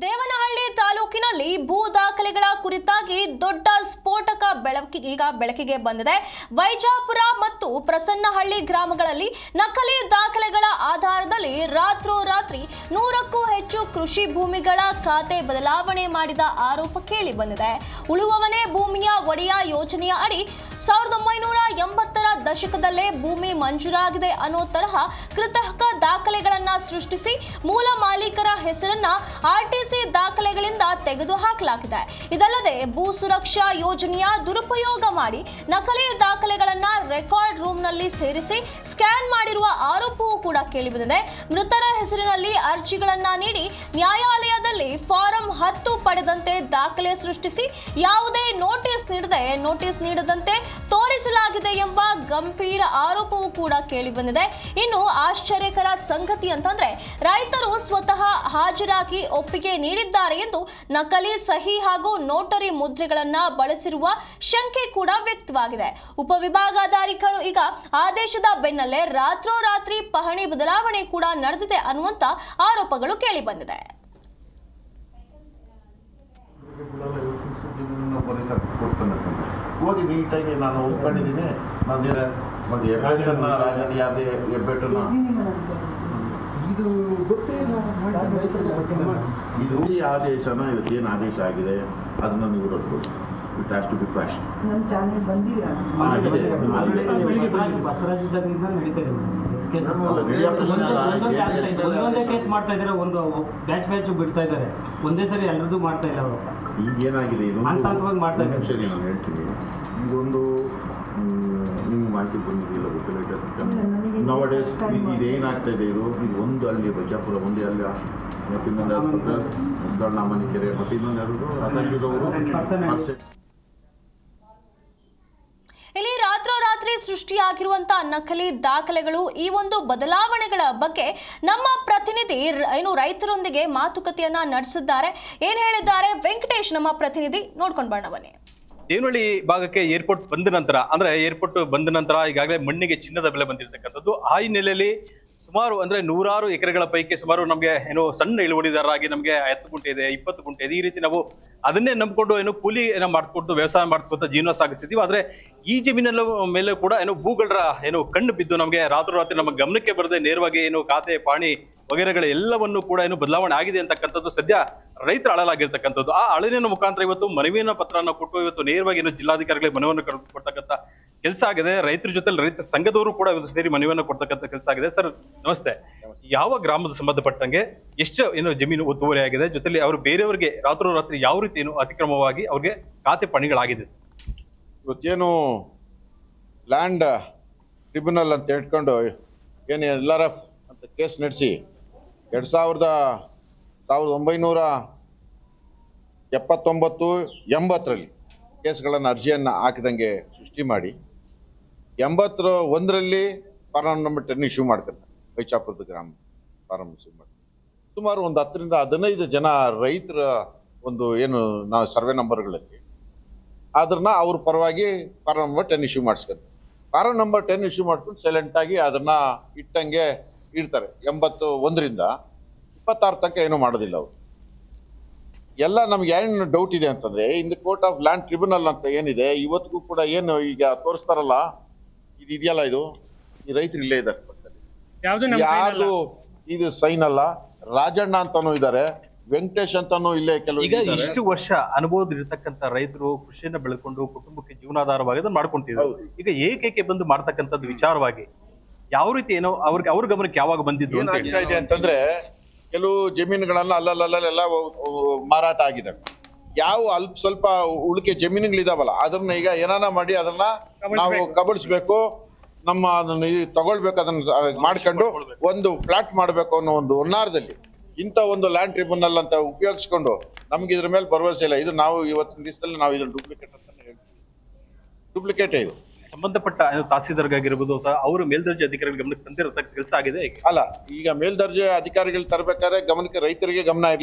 ದೇವನಹಳ್ಳಿ ತಾಲೂಕಿನಲ್ಲಿ ಭೂ ದಾಖಲೆಗಳ ಕುರಿತಾಗಿ ದೊಡ್ಡ ಸ್ಫೋಟಕ ಬೆಳಕಿಗೆ ಬಂದಿದೆ. ವೈಜಾಪುರ ಮತ್ತು ಪ್ರಸನ್ನಹಳ್ಳಿ ಗ್ರಾಮಗಳಲ್ಲಿ ನಕಲಿ ದಾಖಲೆಗಳ ಆಧಾರದಲ್ಲಿ ರಾತ್ರೋರಾತ್ರಿ 100ಕ್ಕೂ ಹೆಚ್ಚು ಕೃಷಿ ಭೂಮಿಗಳ ಖಾತೆ ಬದಲಾವಣೆ ಮಾಡಿದ ಆರೋಪ ಕೇಳಿ ಬಂದಿದೆ. ಉಳುವವನೇ ಭೂಮಿಯ ಒಡೆಯ ಯೋಜನೆಯ ಅಡಿ 1980ರ ದಶಕದಲ್ಲೇ ಭೂಮಿ ಮಂಜೂರಾಗಿದೆ ಅನ್ನೋ ತರಹ ಕೃತಕ ದಾಖಲೆಗಳನ್ನ ಸೃಷ್ಟಿಸಿ ಮೂಲ ಮಾಲೀಕರ ಹೆಸರನ್ನ ಆರ್ಟಿಸಿ ದಾಖಲೆಗಳಿಂದ ತೆಗೆದುಹಾಕಲಾಗಿದೆ. ಇದಲ್ಲದೆ ಭೂ ಸುರಕ್ಷಾ ಯೋಜನೆಯ ದುರುಪಯೋಗ ಮಾಡಿ ನಕಲಿ ದಾಖಲೆಗಳನ್ನ ರೆಕಾರ್ಡ್ ರೂಮ್ನಲ್ಲಿ ಸೇರಿಸಿ ಸ್ಕ್ಯಾನ್ ಮಾಡಿರುವ ಆರೋಪವೂ ಕೂಡ ಕೇಳಿಬಂದಿದೆ. ಮೃತರ ಹೆಸರಿನಲ್ಲಿ ಅರ್ಜಿಗಳನ್ನ ನೀಡಿ ನ್ಯಾಯಾಲಯದಲ್ಲಿ ಫಾರಂ 10 ಪಡೆದಂತೆ ದಾಖಲೆ ಸೃಷ್ಟಿಸಿ ಯಾವುದೇ ನೋಟಿಸ್ ನೀಡದಂತೆ ತೋರಿಸಲಾಗಿದೆ ಎಂಬ ಗಂಭೀರ ಆರೋಪವೂ ಕೂಡ ಕೇಳಿಬಂದಿದೆ. ಇನ್ನು ಆಶ್ಚರ್ಯಕರ ಸಂಗತಿ ಅಂತಂದ್ರೆ ರೈತರು ಸ್ವತಃ ಹಾಜರಾಗಿ ಒಪ್ಪಿಗೆ ನೀಡಿದ್ದಾರೆ ಎಂದು ನಕಲಿ ಸಹಿ ಹಾಗೂ ನೋಟರಿ ಮುದ್ರೆಗಳನ್ನ ಬಳಸಿರುವ ಶಂಕೆ ಕೂಡ ವ್ಯಕ್ತವಾಗಿದೆ. ಉಪವಿಭಾಗಾಧಿಕಾರಿಗಳು ಈಗ ಆದೇಶದ ಬೆನ್ನಲ್ಲೇ ರಾತ್ರೋರಾತ್ರಿ ಪಹಣಿ ಬದಲಾವಣೆ ಕೂಡ ನಡೆದಿದೆ ಅನ್ನುವಂತ ಆರೋಪಗಳು ಕೇಳಿಬಂದಿದೆ. ಹೋಗಿ ನೀಟಾಗಿ ನಾನು ಒಪ್ಕೊಂಡಿದ್ದೀನಿ. ನಾನು ಒಂದು ಹೆಬ್ಬೆಟ್ಟನ್ನ ರಾಜಣ್ಣ ಯಾರೇ ಹೆಬ್ಬೆಟ್ಟನ್ನ ಇದು ಗೊತ್ತೇ ಇದು ಈ ಆದೇಶನ ಇವತ್ತೇನು ಆದೇಶ ಆಗಿದೆ ಅದನ್ನ ನೀವು ನೋಡ್ಬೋದು. It has to be quash. ನನ್ನ ಚಾನೆಲ್ ಬಂದಿದೆ. ಒಂದೊಂದೇ ಕೇಸ್ ಮಾಡ್ತಾ ಇದ್ದಾರೆ, ಒಂದು ಬ್ಯಾಚ್ ಬಿಡ್ತಾ ಇದ್ದಾರೆ, ಒಂದೇ ಸರಿ ಎಲ್ಲರದ್ದು ಮಾಡ್ತಾ ಇಲ್ಲ ಅವರು. ಈಗ ಏನಾಗಿದೆ ಇದು ಹಂತವಾಗಿ ಮಾಡ್ತಾ ಇದ್ದಾರೆ. ಸರಿ, ನಾನು ಹೇಳ್ತೀನಿ. ಇದೊಂದು ನಿಮ್ಗೆ ಮಾಹಿತಿ ಬಂದಿದೆಯಲ್ಲ ಗೊತ್ತಿಲ್ಲ. ನವಡೇಸ್ ಇದೇನಾಗ್ತಾ ಇದೆ, ಇದು ಒಂದು ಅಲ್ಲಿ ಬಜಾಪುರ, ಒಂದೇ ಅಲ್ಲಿ ಮತ್ತು ಇನ್ನೊಂದು ದೊಡ್ಡಮನಿಕೆರೆ ಮತ್ತು ಇನ್ನೊಂದು ಯಾರು ಇಲ್ಲಿ ರಾತ್ರೋರಾತ್ರಿ ಸೃಷ್ಟಿಯಾಗಿರುವಂತಹ ನಕಲಿ ದಾಖಲೆಗಳು, ಈ ಒಂದು ಬದಲಾವಣೆಗಳ ಬಗ್ಗೆ ನಮ್ಮ ಪ್ರತಿನಿಧಿ ರೈತರೊಂದಿಗೆ ಮಾತುಕತೆಯನ್ನ ನಡೆಸಿದ್ದಾರೆ. ಏನ್ ಹೇಳಿದ್ದಾರೆ ವೆಂಕಟೇಶ್ ನಮ್ಮ ಪ್ರತಿನಿಧಿ, ನೋಡ್ಕೊಂಡು ಬರೋಣ ಬನ್ನಿ. ದೇವನಹಳ್ಳಿ ಭಾಗಕ್ಕೆ ಏರ್ಪೋರ್ಟ್ ಬಂದ ನಂತರ ಈಗಾಗಲೇ ಮಣ್ಣಿಗೆ ಚಿನ್ನದ ಬೆಲೆ ಬಂದಿರತಕ್ಕಂಥದ್ದು. ಆ ಹಿನ್ನೆಲೆಯಲ್ಲಿ ಸುಮಾರು ನೂರಾರು ಎಕರೆಗಳ ಪೈಕಿ ಸುಮಾರು ನಮಗೆ ಸಣ್ಣ ಇಳುವರಿದಾರರಾಗಿ ನಮಗೆ 10 ಗುಂಟೆ ಇದೆ, 20 ಗುಂಟೆ ಇದೆ, ಈ ರೀತಿ ನಾವು ಅದನ್ನೇ ನಂಬಿಕೊಂಡು ಕೂಲಿ ಮಾಡ್ಕೊಟ್ಟು ವ್ಯವಸಾಯ ಮಾಡ್ಕೊತ ಜೀವನ ಸಾಗಿಸ್ತಿದ್ದೀವಿ. ಆದ್ರೆ ಈ ಜಮೀನೆಲ್ಲ ಮೇಲೆ ಕೂಡ ಭೂಗಳರ ಕಣ್ಣು ಬಿದ್ದು ನಮಗೆ ರಾತ್ರೋರಾತ್ರಿ ನಮ್ಮ ಗಮನಕ್ಕೆ ಬರದೆ ನೇರವಾಗಿ ಖಾತೆ ಪಾಣಿ ವಗೈರೆಗಳ ಎಲ್ಲವನ್ನು ಕೂಡ ಬದಲಾವಣೆ ಆಗಿದೆ ಅಂತಕ್ಕಂಥದ್ದು ಸದ್ಯ ರೈತರ ಅಳಲಾಗಿರ್ತಕ್ಕಂಥದ್ದು. ಆ ಅಳಲಿನ ಮುಖಾಂತರ ಇವತ್ತು ಮನವಿನ ಪತ್ರನ ಕೊಟ್ಟು ಇವತ್ತು ನೇರವಾಗಿ ಜಿಲ್ಲಾಧಿಕಾರಿಗಳಿಗೆ ಮನವಿಯನ್ನು ಕೊಡ್ತಕ್ಕಂಥ ಕೆಲಸ ಆಗಿದೆ. ರೈತರ ಜೊತೆ ರೈತ ಸಂಘದವರು ಕೂಡ ಇವತ್ತು ಸೇರಿ ಮನವಿಯನ್ನು ಕೊಡ್ತಕ್ಕಂಥ ಕೆಲಸ ಆಗಿದೆ. ಸರ್ ನಮಸ್ತೆ. ಯಾವ ಗ್ರಾಮದ ಸಂಬಂಧಪಟ್ಟಂಗೆ ಎಷ್ಟು ಜಮೀನು ಒತ್ತುವರಿ ಆಗಿದೆ, ಜೊತೆಲಿ ಅವರು ಬೇರೆಯವರಿಗೆ ರಾತ್ರೋರಾತ್ರಿ ಯಾವ ರೀತಿ ಅತಿಕ್ರಮವಾಗಿ ಅವ್ರಿಗೆ ಖಾತೆ ಪಣಿಗಳಾಗಿದೆ ಸರ್? ಇವತ್ತೇನು ಲ್ಯಾಂಡ್ ಟ್ರಿಬ್ಯುನಲ್ ಅಂತ ಹೇಳ್ಕೊಂಡು ಏನು LRF ಅಂತ ಕೇಸ್ ನಡೆಸಿ 1979-80ರಲ್ಲಿ ಕೇಸ್ಗಳನ್ನು ಅರ್ಜಿಯನ್ನು ಹಾಕಿದಂಗೆ ಸೃಷ್ಟಿ ಮಾಡಿ 81ರಲ್ಲಿ ಫಾರಂ ನಂಬರ್ 10 ಇಶ್ಯೂ ಮಾಡ್ತಾರೆ. ವೈಚಾಪುರದ ಗ್ರಾಮ ಫಾರಂ ಇಶ್ಯೂ ಮಾಡಿ ಸುಮಾರು ಒಂದು 10ರಿಂದ 15 ಜನ ರೈತರ ಏನು ನಾವು ಸರ್ವೆ ನಂಬರ್ಗಳಲ್ಲಿ ಅದನ್ನ ಅವ್ರ ಪರವಾಗಿ ಫಾರಂ ನಂಬರ್ 10 ಇಶ್ಯೂ ಮಾಡಿಸ್ಕೊಂತಾರೆ. ಫಾರಂ ನಂಬರ್ 10 ಇಶ್ಯೂ ಮಾಡ್ಕೊಂಡು ಸೈಲೆಂಟಾಗಿ ಅದನ್ನ ಇಟ್ಟಂಗೆ ಇಡ್ತಾರೆ. 81ರಿಂದ 26 ತನಕ ಏನೂ ಮಾಡೋದಿಲ್ಲ ಅವರು. ಎಲ್ಲ ನಮ್ಗೆ ಏನು ಡೌಟ್ ಇದೆ ಅಂತಂದ್ರೆ, in the court of land tribunal ಅಂತ ಏನಿದೆ ಇವತ್ತಿಗೂ ಕೂಡ ಏನು ಈಗ ತೋರಿಸ್ತಾರಲ್ಲ, ಇದು ಇದೆಯಲ್ಲ, ಇದು ಈ ರೈತರು ಇಲ್ಲೇ ಇದ್ದಾರೆ, ಯಾರು ಇದು ಸೈನ್ ಅಲ್ಲ. ರಾಜಣ್ಣ ಅಂತಾನೂ ಇದ್ದಾರೆ, ವೆಂಕಟೇಶ್ ಅಂತಾನೂ ಇಲ್ಲೇ ಕೆಲವು. ಈಗ ಇಷ್ಟು ವರ್ಷ ಅನುಭವದಲ್ಲಿರ್ತಕ್ಕಂಥ ರೈತರು ಕೃಷಿಯನ್ನ ಬೆಳೆಕೊಂಡು ಕುಟುಂಬಕ್ಕೆ ಜೀವನಾಧಾರವಾಗಿ ಮಾಡ್ಕೊಂತಿದ್ರು. ಈಗ ಏಕೈಕೆ ಬಂದು ಮಾಡ್ತಕ್ಕಂಥದ್ದು ವಿಚಾರವಾಗಿ ಯಾವ ರೀತಿ ಅವ್ರ ಗಮನಕ್ಕೆ ಯಾವಾಗ ಬಂದಿದ್ದು ಏನಾಗ್ತಾ ಇದೆ ಅಂತಂದ್ರೆ, ಕೆಲವು ಜಮೀನುಗಳನ್ನ ಅಲ್ಲಲ್ಲ ಮಾರಾಟ ಆಗಿದೆ. ಯಾವ ಸ್ವಲ್ಪ ಉಳಿಕೆ ಜಮೀನುಗಳಿದಾವಲ್ಲ ಅದನ್ನ ಈಗ ಏನಾನ ಮಾಡಿ ಅದನ್ನ ನಾವು ಕಬಳಿಸ್ಬೇಕು, ನಮ್ಮ ತಗೊಳ್ಬೇಕು, ಅದನ್ನ ಮಾಡ್ಕೊಂಡು ಒಂದು ಫ್ಲಾಟ್ ಮಾಡ್ಬೇಕು ಅನ್ನೋ ಒಂದು ಹುನ್ನಾರದಲ್ಲಿ ಇಂಥ ಒಂದು ಲ್ಯಾಂಡ್ ಟ್ರಿಬ್ಯುನಲ್ ಅಂತ ಉಪಯೋಗಿಸ್ಕೊಂಡು ನಮ್ಗೆ ಇದ್ರ ಮೇಲೆ ಭರವಸೆ ಇಲ್ಲ. ಇದು ನಾವು ಇವತ್ತಿನ ದಿವಸದಲ್ಲಿ ನಾವು ಇದನ್ನ ಡೂಪ್ಲಿಕೇಟ್ ಅಂತ ಹೇಳ್ತೀವಿ. ಡೂಪ್ಲಿಕೇಟ್ ಇದು ಸಂಬಂಧಪಟ್ಟ ತಹಸೀಲ್ದಾರ್ಗಾಗಿರ್ಬೋದು ಅಥವಾ ಅವರು ಮೇಲ್ದರ್ಜೆ ಅಧಿಕಾರಿಗಳ ಗಮನಕ್ಕೆ ತಂದಿರತಕ್ಕ ಕೆಲಸ ಆಗಿದೆ. ಅಲ್ಲ, ಈಗ ಮೇಲ್ದರ್ಜೆ ಅಧಿಕಾರಿಗಳು ತರಬೇಕಾದ್ರೆ ಗಮನಕ್ಕೆ ರೈತರಿಗೆ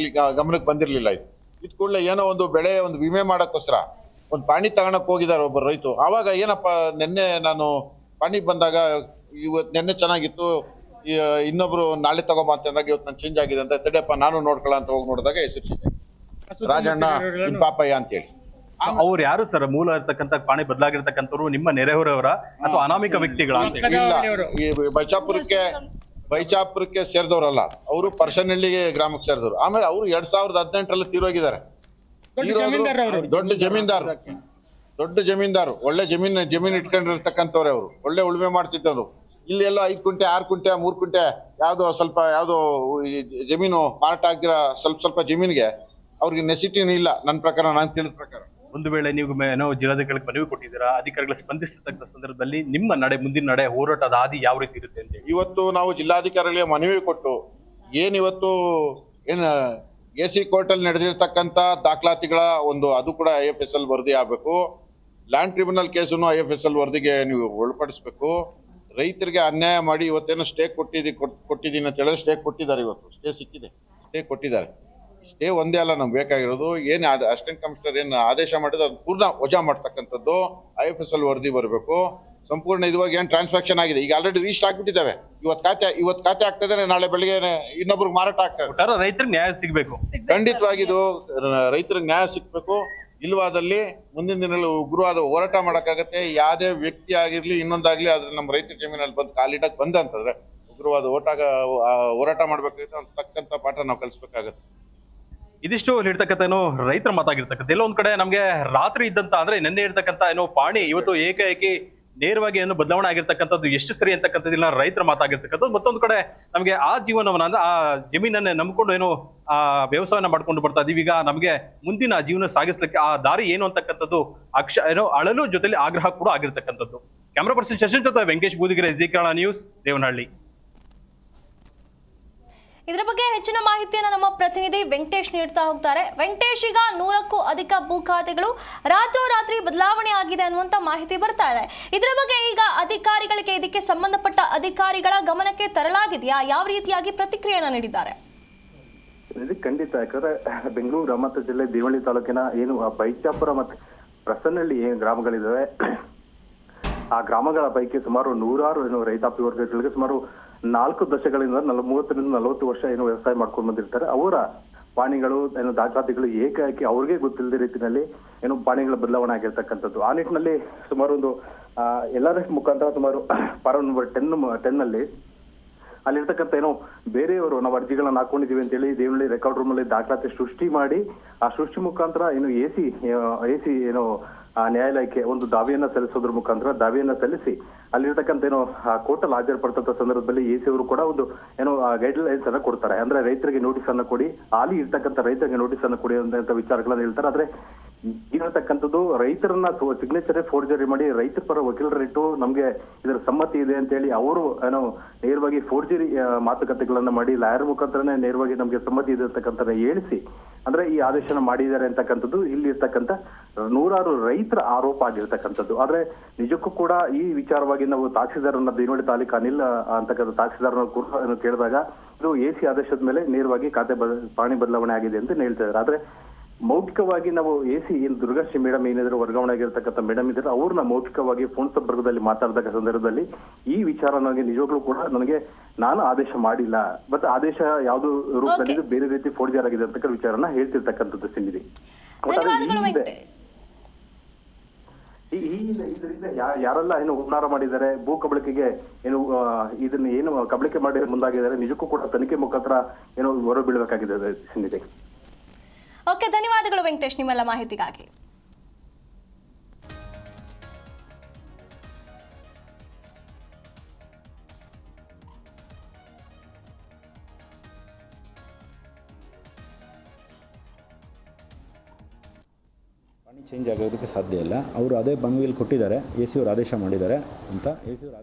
ಗಮನಕ್ಕೆ ಬಂದಿರಲಿಲ್ಲ. ಇದು ಕೂಡಲೇ ಏನೋ ಒಂದು ಬೆಳೆ ಒಂದು ವಿಮೆ ಮಾಡೋಕ್ಕೋಸ್ಕರ ಒಂದು ಪಾಣಿ ತಗೊಳಕ್ ಹೋಗಿದ್ದಾರೆ ಒಬ್ಬರು ರೈತರು. ಆವಾಗ ಏನಪ್ಪ, ನೆನ್ನೆ ನಾನು ಪಾಣಿ ಬಂದಾಗ ಇವತ್ತು ನೆನ್ನೆ ಚೆನ್ನಾಗಿತ್ತು, ಇನ್ನೊಬ್ರು ನಾಳೆ ತಗೊಂಬ ಅಂತಂದಾಗ ಇವತ್ತು ನಾನು ಚೇಂಜ್ ಆಗಿದೆ ಅಂತ ತಡೆಯಪ್ಪ ನಾನು ನೋಡ್ಕೊಳ್ಳ ಅಂತ ಹೋಗಿ ನೋಡಿದಾಗ ಹೆಸರು ಸಿಕ್ಕ ರಾಜಣ್ಣ ನಿಮ್ ಪಾಪಯ್ಯ ಅಂತೇಳಿ. ಅವ್ರು ಯಾರು ಸರ್? ಮೂಲ ಇರ್ತಕ್ಕಂಥ ಪಾಣಿ ಬದಲಾಗಿರ್ತಕ್ಕಂಥವ್ರು ನಿಮ್ಮ ನೆರೆಹೊರೆಯವರ ಅಥವಾ ಅನಾಮಿಕ ವ್ಯಕ್ತಿಗಳ ಅಂತ ಹೇಳಿ? ಇಲ್ಲ, ಈ ಬೈಚಾಪುರಕ್ಕೆ ಸೇರಿದವರಲ್ಲ, ಅವರು ಪರ್ಸನಹಳ್ಳಿಗೆ ಗ್ರಾಮಕ್ಕೆ ಸೇರಿದವರು. ಆಮೇಲೆ ಅವರು 2018ರಲ್ಲಿ ತೀರೋಗಿದ್ದಾರೆ. ದೊಡ್ಡ ಜಮೀನ್ದಾರು, ಒಳ್ಳೆ ಜಮೀನ್ ಇಟ್ಕೊಂಡಿರ್ತಕ್ಕಂಥವ್ರೆ ಅವರು. ಒಳ್ಳೆ ಉಳುಮೆ ಮಾಡ್ತಿದ್ದವರು. ಇಲ್ಲಿ ಎಲ್ಲೋ 5 ಕುಂಟೆ 6 ಕುಂಟೆ 3 ಕುಂಟೆ ಯಾವ್ದೋ ಜಮೀನು ಮಾರಾಟ ಆಗ್ದಿರ ಸ್ವಲ್ಪ ಜಮೀನಿಗೆ ಅವ್ರಿಗೆ ನೆಸಿಟಿನೂ ಇಲ್ಲ ನನ್ನ ಪ್ರಕಾರ, ನಾನು ತಿಳಿದ ಪ್ರಕಾರ. ಒಂದು ವೇಳೆ ನೀವು ಜಿಲ್ಲಾಧಿಕಾರಿಗೆ ಮನವಿ ಕೊಟ್ಟಿದ್ದೀರಾ, ಅಧಿಕಾರಿಗಳು ಸ್ಪಂದಿಸತಕ್ಕ ಸಂದರ್ಭದಲ್ಲಿ ನಿಮ್ಮ ಮುಂದಿನ ನಡೆ ಹೋರಾಟದ ಹಾದಿ ಯಾವ ರೀತಿ ಇರುತ್ತೆ ಅಂತ ಹೇಳಿ? ಇವತ್ತು ನಾವು ಜಿಲ್ಲಾಧಿಕಾರಿಗಳಿಗೆ ಮನವಿ ಕೊಟ್ಟು ಏನಿವತ್ತು AC ಕೋರ್ಟಲ್ಲಿ ನಡೆದಿರ್ತಕ್ಕಂಥ ದಾಖಲಾತಿಗಳ ಅದು ಕೂಡ IFSL ವರದಿ ಆಗಬೇಕು. ಲ್ಯಾಂಡ್ ಟ್ರಿಬ್ಯುನಲ್ ಕೇಸನ್ನು IFSL ವರದಿಗೆ ನೀವು ಒಳಪಡಿಸ್ಬೇಕು. ರೈತರಿಗೆ ಅನ್ಯಾಯ ಮಾಡಿ ಇವತ್ತೇನೋ ಸ್ಟೇ ಕೊಟ್ಟಿದ್ದೀನಿ ಅಂತ ಹೇಳಿದ್ರೆ ಸ್ಟೇ ಕೊಟ್ಟಿದ್ದಾರೆ. ಇವತ್ತು ಸ್ಟೇ ಸಿಕ್ಕಿದೆ, ಸ್ಟೇ ಕೊಟ್ಟಿದ್ದಾರೆ. ಸ್ಟೇ ಒಂದೇ ಅಲ್ಲ ನಮ್ಗೆ ಬೇಕಾಗಿರೋದು. ಏನು ಅಸಿಸ್ಟೆಂಟ್ ಕಮಿಷನರ್ ಏನು ಆದೇಶ ಮಾಡಿದ್ರೆ ಅದು ಪೂರ್ಣ ವಜಾ ಮಾಡ್ತಕ್ಕಂಥದ್ದು. IFSL ವರದಿ ಬರಬೇಕು ಸಂಪೂರ್ಣ. ಇದುವಾಗ ಏನು ಟ್ರಾನ್ಸಾಕ್ಷನ್ ಆಗಿದೆ, ಈಗ ಆಲ್ರೆಡಿ ರಿಜಿಸ್ಟರ್ ಆಗ್ಬಿಟ್ಟಿದ್ದಾವೆ. ಇವತ್ತು ಖಾತೆ ಆಗ್ತದೆ, ನಾಳೆ ಬೆಳಿಗ್ಗೆ ಇನ್ನೊಬ್ರಿಗೆ ಮಾರಾಟ ಆಗ್ತದೆ. ರೈತರಿಗೆ ನ್ಯಾಯ ಸಿಗಬೇಕು. ಖಂಡಿತವಾಗಿದು ರೈತರಿಗೆ ನ್ಯಾಯ ಸಿಗ್ಬೇಕು. ಇಲ್ವಾದಲ್ಲಿ ಮುಂದಿನ ದಿನಗಳಲ್ಲಿ ಉಗ್ರವಾದ ಹೋರಾಟ ಮಾಡಕ್ಕಾಗತ್ತೆ. ಯಾವುದೇ ವ್ಯಕ್ತಿ ಆಗಿರ್ಲಿ ಇನ್ನೊಂದಾಗ್ಲಿ ಆದ್ರೆ ನಮ್ಮ ರೈತರ ಜಮೀನಲ್ಲಿ ಬಂದು ಕಾಲಿಡಕ್ ಬಂದಂತಂದ್ರೆ ಉಗ್ರವಾದ ಹೋರಾಟ ಮಾಡ್ಬೇಕಾಗುತ್ತೆ. ತಕ್ಕಂತ ಪಾಠ ನಾವು ಕಲಿಸ್ಬೇಕಾಗತ್ತೆ. ಇದಿಷ್ಟು ಹೇಳ್ತಕ್ಕಂಥ ರೈತರ ಮಾತಾಗಿರ್ತಕ್ಕಂಥ. ಎಲ್ಲೊಂದ್ ಕಡೆ ನಮ್ಗೆ ರಾತ್ರಿ ಇದ್ದಂತ ಅಂದ್ರೆ ನಿನ್ನೆ ಇರ್ತಕ್ಕಂಥ ಪಾಣಿ ಇವತ್ತು ಏಕಾಏಕಿ ನೇರವಾಗಿ ಬದಲಾವಣೆ ಆಗಿರ್ತಕ್ಕಂಥದ್ದು ಎಷ್ಟು ಸರಿ ಅಂತಕ್ಕಂಥದ್ದಿಲ್ಲ ರೈತರ ಮಾತಾಗಿರ್ತಕ್ಕಂಥದ್ದು. ಮತ್ತೊಂದು ಕಡೆ ನಮಗೆ ಆ ಜೀವನವನ್ನ ಅಂದ್ರೆ ಆ ಜಮೀನನ್ನೇ ನಂಬ್ಕೊಂಡು ಆ ವ್ಯವಸಾಯನ ಮಾಡ್ಕೊಂಡು ಬರ್ತಾ ಇದೀವಿ. ಈಗ ನಮಗೆ ಮುಂದಿನ ಜೀವನ ಸಾಗಿಸ್ಲಿಕ್ಕೆ ಆ ದಾರಿ ಏನು ಅಂತಕ್ಕಂಥದ್ದು ಅಳಲು ಜೊತೆಲಿ ಆಗ್ರಹ ಕೂಡ ಆಗಿರ್ತಕ್ಕಂಥದ್ದು. ಕ್ಯಾಮರಾ ಪರ್ಸನ್ ಶಶಿ ಜೊತೆ ವೆಂಕಟೇಶ್ ಬೂದಿಗೆರೆ, ಜಿ ಕನ್ನಡ ನ್ಯೂಸ್, ದೇವನಹಳ್ಳಿ. ಇದರ ಬಗ್ಗೆ ಹೆಚ್ಚಿನ ಮಾಹಿತಿಯನ್ನು ನಮ್ಮ ಪ್ರತಿನಿಧಿ ವೆಂಕಟೇಶ್ ನೀಡ್ತಾ ಹೋಗ್ತಾರೆ. ವೆಂಕಟೇಶ್, ಈಗ 100ಕ್ಕೂ ಅಧಿಕ ಭೂ ಖಾತೆಗಳು ರಾತ್ರೋರಾತ್ರಿ ಬದಲಾವಣೆ ಆಗಿದೆ ಅನ್ನುವಂತ ಮಾಹಿತಿ ಬರ್ತಾ ಇದೆ. ಇದರ ಬಗ್ಗೆ ಈಗ ಅಧಿಕಾರಿಗಳಿಗೆ, ಇದಕ್ಕೆ ಸಂಬಂಧಪಟ್ಟ ಅಧಿಕಾರಿಗಳ ಗಮನಕ್ಕೆ ತರಲಾಗಿದೆಯಾ? ಯಾವ ರೀತಿಯಾಗಿ ಪ್ರತಿಕ್ರಿಯೆಯನ್ನು ನೀಡಿದ್ದಾರೆ? ಖಂಡಿತ. ಯಾಕಂದ್ರೆ ಬೆಂಗಳೂರು ಗ್ರಾಮಾಂತರ ಜಿಲ್ಲೆ ದೇವನಹಳ್ಳಿ ತಾಲೂಕಿನ ಏನು ಬೈಚಾಪುರ ಮತ್ತೆ ಪ್ರಸನ್ನಹಳ್ಳಿ ಏನು ಗ್ರಾಮಗಳಿದಾವೆ, ಆ ಗ್ರಾಮಗಳ ಪೈಕಿ ಸುಮಾರು 100 ರೈತಾಪಿ ವರ್ಗಗಳಿಗೆ ಸುಮಾರು 4 ದಶಕಗಳಿಂದ 30 ರಿಂದ 40 ವರ್ಷ ವ್ಯವಸಾಯ ಮಾಡ್ಕೊಂಡು ಬಂದಿರ್ತಾರೆ. ಅವರ ಪಾಣಿಗಳು ದಾಖಲಾತಿಗಳು ಏಕಾಏಕಿ ಅವ್ರಿಗೆ ಗೊತ್ತಿಲ್ಲದ ರೀತಿಯಲ್ಲಿ ಪಾಣಿಗಳ ಬದಲಾವಣೆ ಆಗಿರ್ತಕ್ಕಂಥದ್ದು. ಆ ನಿಟ್ಟಿನಲ್ಲಿ ಸುಮಾರು ಒಂದು LRS ಮುಖಾಂತರ ಸುಮಾರು ಪಾರ ನಂಬರ್ 10 ನಲ್ಲಿ ಅಲ್ಲಿರ್ತಕ್ಕಂಥ ಬೇರೆಯವರು ನಾವು ಅರ್ಜಿಗಳನ್ನ ಹಾಕೊಂಡಿದೀವಿ ಅಂತ ಹೇಳಿ ದೇವನಹಳ್ಳಿ ರೆಕಾರ್ಡ್ ರೂಮ್ ಅಲ್ಲಿ ದಾಖಲಾತಿ ಸೃಷ್ಟಿ ಮಾಡಿ, ಆ ಸೃಷ್ಟಿ ಮುಖಾಂತರ ಎಸಿ ನ್ಯಾಯಾಲಯಕ್ಕೆ ಒಂದು ದಾವೆಯನ್ನ ಸಲ್ಲಿಸೋದ್ರ ಮುಖಾಂತರ ದಾವೆಯನ್ನ ಸಲ್ಲಿಸಿ ಅಲ್ಲಿರ್ತಕ್ಕಂಥ ಕೋರ್ಟಲ್ಲಿ ಹಾಜರುಪಡಿಸಂತ ಸಂದರ್ಭದಲ್ಲಿ AC ಅವರು ಕೂಡ ಒಂದು ಗೈಡ್ ಲೈನ್ಸ್ ಅನ್ನ ಕೊಡ್ತಾರೆ. ಅಂದ್ರೆ ರೈತರಿಗೆ ನೋಟಿಸ್ ಅನ್ನ ಕೊಡಿ, ಅಲ್ಲಿ ಇರ್ತಕ್ಕಂಥ ರೈತರಿಗೆ ನೋಟಿಸ್ ಅನ್ನ ಕೊಡಿ ಅಂತ ವಿಚಾರಗಳನ್ನ ಹೇಳ್ತಾರೆ. ಆದ್ರೆ ಇರತಕ್ಕಂಥದ್ದು ರೈತರನ್ನ ಸಿಗ್ನೇಚರ್ ಫೋರ್ಜರಿ ಮಾಡಿ ರೈತರ ಪರ ವಕೀಲರಿಟ್ಟು ನಮ್ಗೆ ಇದರ ಸಮ್ಮತಿ ಇದೆ ಅಂತ ಹೇಳಿ ಅವರು ನೇರವಾಗಿ ಫೋರ್ಜರಿ ಮಾತುಕತೆಗಳನ್ನ ಮಾಡಿ ಲಾಯರ್ ಮುಖಾಂತರನೇ ನೇರವಾಗಿ ನಮ್ಗೆ ಸಮ್ಮತಿ ಇದೆ ಅಂತಕ್ಕಂಥ ಹೇಳಿಸಿ ಅಂದ್ರೆ ಈ ಆದೇಶನ ಮಾಡಿದ್ದಾರೆ ಅಂತಕ್ಕಂಥದ್ದು ಇಲ್ಲಿ ಇರ್ತಕ್ಕಂಥ 100 ರೈತರ ಆರೋಪ ಆಗಿರ್ತಕ್ಕಂಥದ್ದು. ಆದ್ರೆ ನಿಜಕ್ಕೂ ಕೂಡ ಈ ವಿಚಾರವಾಗಿ ನಾವು ತಹಸೀಲ್ದಾರನ್ನ ದೇವನಹಳ್ಳಿ ತಾಲೂಕು ಅನಿಲ್ ಅಂತಕ್ಕಂಥ ತಹಸೀಲ್ದಾರನ ಕೇಳಿದಾಗ ಇದು AC ಆದೇಶದ ಮೇಲೆ ನೇರವಾಗಿ ಪಾಣಿ ಬದಲಾವಣೆ ಆಗಿದೆ ಅಂತ ಹೇಳ್ತಿದ್ದಾರೆ. ಆದ್ರೆ ಮೌಖಿಕವಾಗಿ ನಾವು AC ದುರ್ಗಾಶ್ರೀ ಮೇಡಮ್ ಏನಿದ್ರು ವರ್ಗಾವಣೆ ಆಗಿರ್ತಕ್ಕಂಥ ಮೇಡಮ್ ಇದ್ರೆ ಅವ್ರನ್ನ ಮೌಖಿಕವಾಗಿ ಫೋನ್ ಸಂಪರ್ಕದಲ್ಲಿ ಮಾತಾಡಿದ ಸಂದರ್ಭದಲ್ಲಿ ಈ ವಿಚಾರ ನನಗೆ ನಿಜವಾಗ್ಲೂ ಕೂಡ ನಾನು ಆದೇಶ ಮಾಡಿಲ್ಲ, ಬಟ್ ಆದೇಶ ಯಾವ್ದು ರೂಪದಲ್ಲಿ ಬೇರೆ ರೀತಿ ಫೋರ್ಜರ್ ಆಗಿದೆ ಅಂತಕ್ಕ ವಿಚಾರನ ಹೇಳ್ತಿರ್ತಕ್ಕಂಥದ್ದು ಸಿಂಧಿದೆ. ಇದರಿಂದ ಯಾರೆಲ್ಲ ಹುನ್ನಾರ ಮಾಡಿದ್ದಾರೆ, ಭೂ ಕಬಳಿಕೆಗೆ ಇದನ್ನ ಕಬಳಿಕೆ ಮಾಡಿ ಮುಂದಾಗಿದ್ದಾರೆ, ನಿಜಕ್ಕೂ ಕೂಡ ತನಿಖೆ ಮುಖಾಂತರ ಹೊರ ಬೀಳಬೇಕಾಗಿದೆ ಸಿಂಧಿದೆ. ಓಕೆ, ಧನ್ಯವಾದಗಳು ವೆಂಕಟೇಶ್ ನಿಮ್ಮೆಲ್ಲ ಮಾಹಿತಿಗಾಗಿ. ಪಾಣಿ ಚೇಂಜ್ ಆಗೋದಕ್ಕೆ ಸಾಧ್ಯ ಇಲ್ಲ. ಅವರು ಅದೇ ಮನವಿಯಲ್ಲಿ ಕೊಟ್ಟಿದ್ದಾರೆ, AC ಅವರು ಆದೇಶ ಮಾಡಿದ್ದಾರೆ ಅಂತ. AC ಅವರು